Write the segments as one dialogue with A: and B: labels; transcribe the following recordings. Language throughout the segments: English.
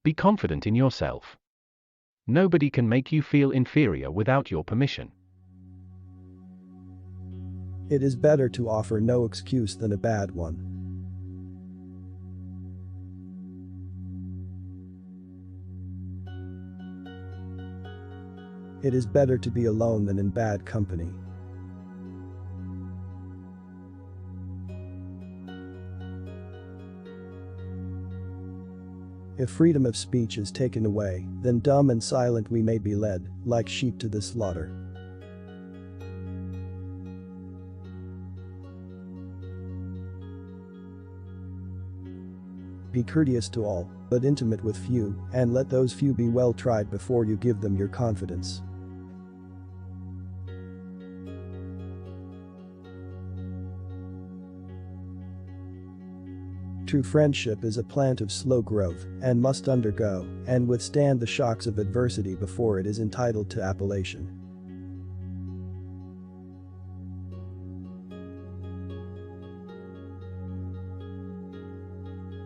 A: Be confident in yourself. Nobody can make you feel inferior without your permission.
B: It is better to offer no excuse than a bad one. It is better to be alone than in bad company. If freedom of speech is taken away, then dumb and silent we may be led, like sheep to the slaughter. Be courteous to all, but intimate with few, and let those few be well tried before you give them your confidence. True friendship is a plant of slow growth and must undergo and withstand the shocks of adversity before it is entitled to appellation.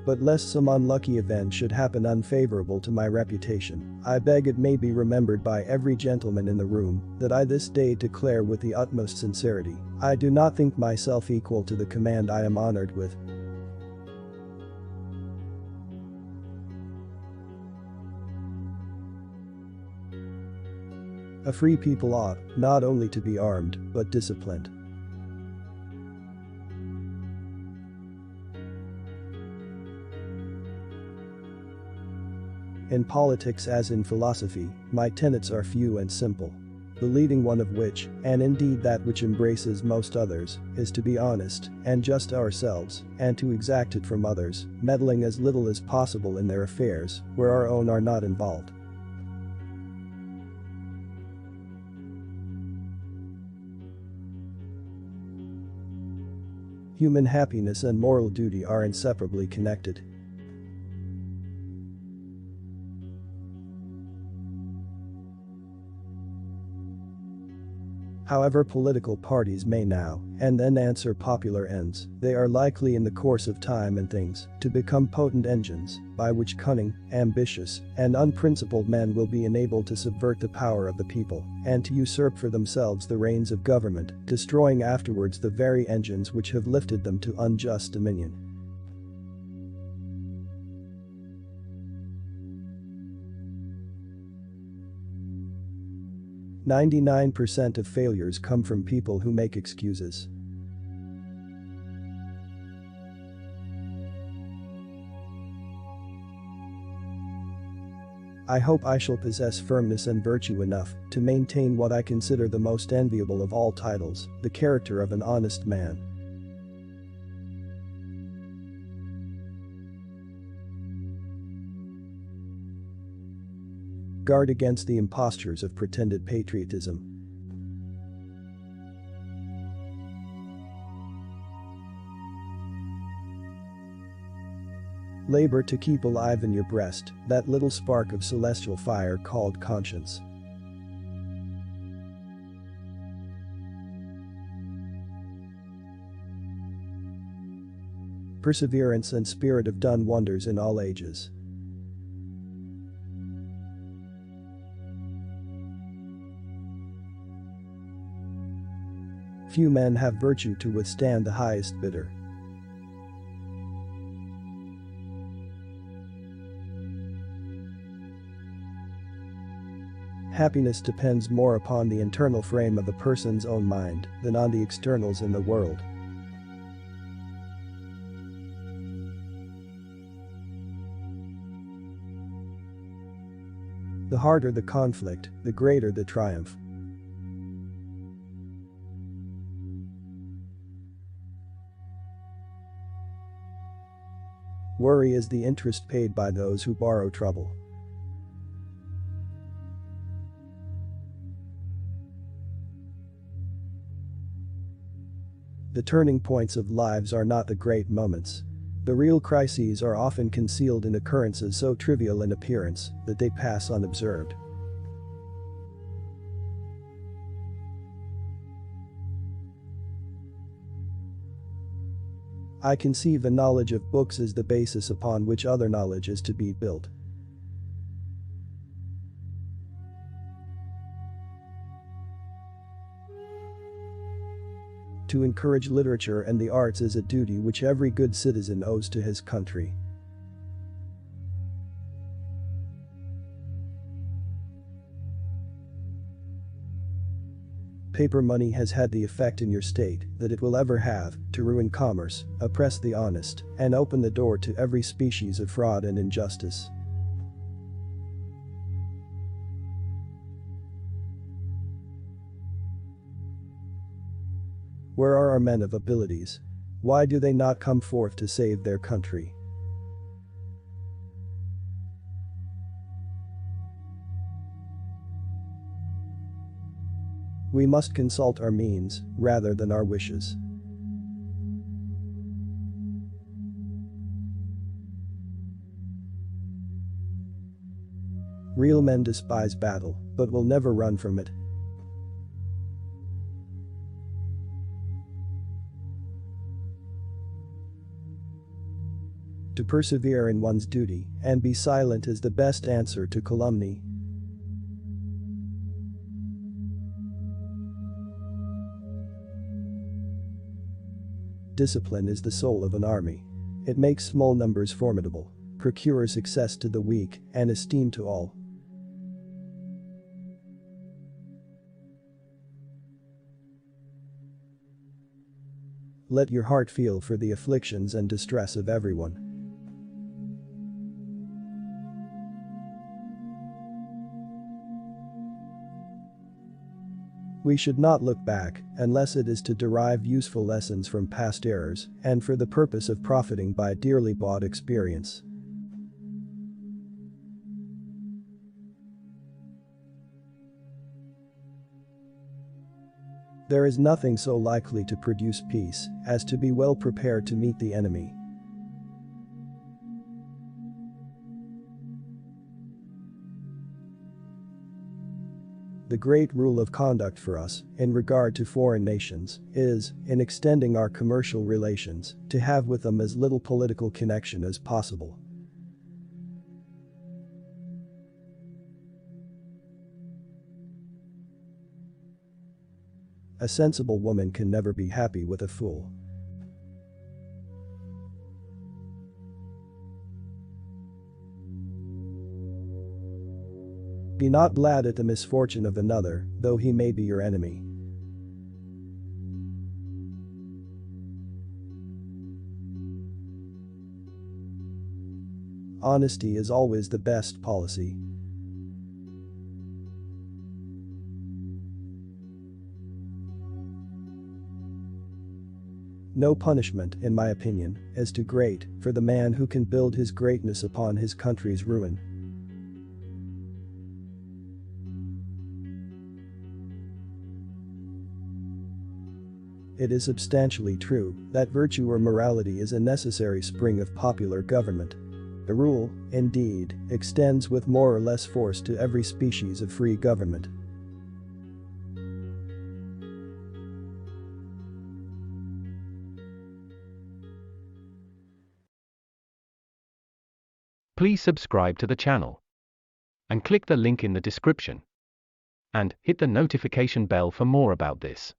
B: But lest some unlucky event should happen unfavorable to my reputation, I beg it may be remembered by every gentleman in the room that I this day declare with the utmost sincerity, I do not think myself equal to the command I am honored with. A free people ought not only to be armed, but disciplined. In politics as in philosophy, my tenets are few and simple. The leading one of which, and indeed that which embraces most others, is to be honest and just ourselves, and to exact it from others, meddling as little as possible in their affairs, where our own are not involved. Human happiness and moral duty are inseparably connected. However political parties may now and then answer popular ends, they are likely in the course of time and things to become potent engines by which cunning, ambitious, and unprincipled men will be enabled to subvert the power of the people and to usurp for themselves the reins of government, destroying afterwards the very engines which have lifted them to unjust dominion. "99% of failures come from people who make excuses." I hope I shall possess firmness and virtue enough to maintain what I consider the most enviable of all titles, the character of an honest man. Guard against the impostures of pretended patriotism. Labor to keep alive in your breast that little spark of celestial fire called conscience. Perseverance and spirit have done wonders in all ages. Few men have virtue to withstand the highest bidder. Happiness depends more upon the internal frame of a person's own mind than on the externals in the world. The harder the conflict, the greater the triumph. Worry is the interest paid by those who borrow trouble. The turning points of lives are not the great moments. The real crises are often concealed in occurrences so trivial in appearance that they pass unobserved. I conceive a knowledge of books as the basis upon which other knowledge is to be built. To encourage literature and the arts is a duty which every good citizen owes to his country. Paper money has had the effect in your state that it will ever have to ruin commerce, oppress the honest, and open the door to every species of fraud and injustice. Where are our men of abilities? Why do they not come forth to save their country? We must consult our means, rather than our wishes. Real men despise battle, but will never run from it. To persevere in one's duty and be silent is the best answer to calumny. Discipline is the soul of an army. It makes small numbers formidable, procures success to the weak, and esteem to all. Let your heart feel for the afflictions and distress of everyone. We should not look back, unless it is to derive useful lessons from past errors, and for the purpose of profiting by dearly bought experience. There is nothing so likely to produce peace as to be well prepared to meet the enemy. The great rule of conduct for us, in regard to foreign nations, is, in extending our commercial relations, to have with them as little political connection as possible. A sensible woman can never be happy with a fool. Be not glad at the misfortune of another, though he may be your enemy. Honesty is always the best policy. No punishment, in my opinion, is too great for the man who can build his greatness upon his country's ruin. It is substantially true that virtue or morality is a necessary spring of popular government. The rule, indeed, extends with more or less force to every species of free government.
A: Please subscribe to the channel and click the link in the description and hit the notification bell for more about this.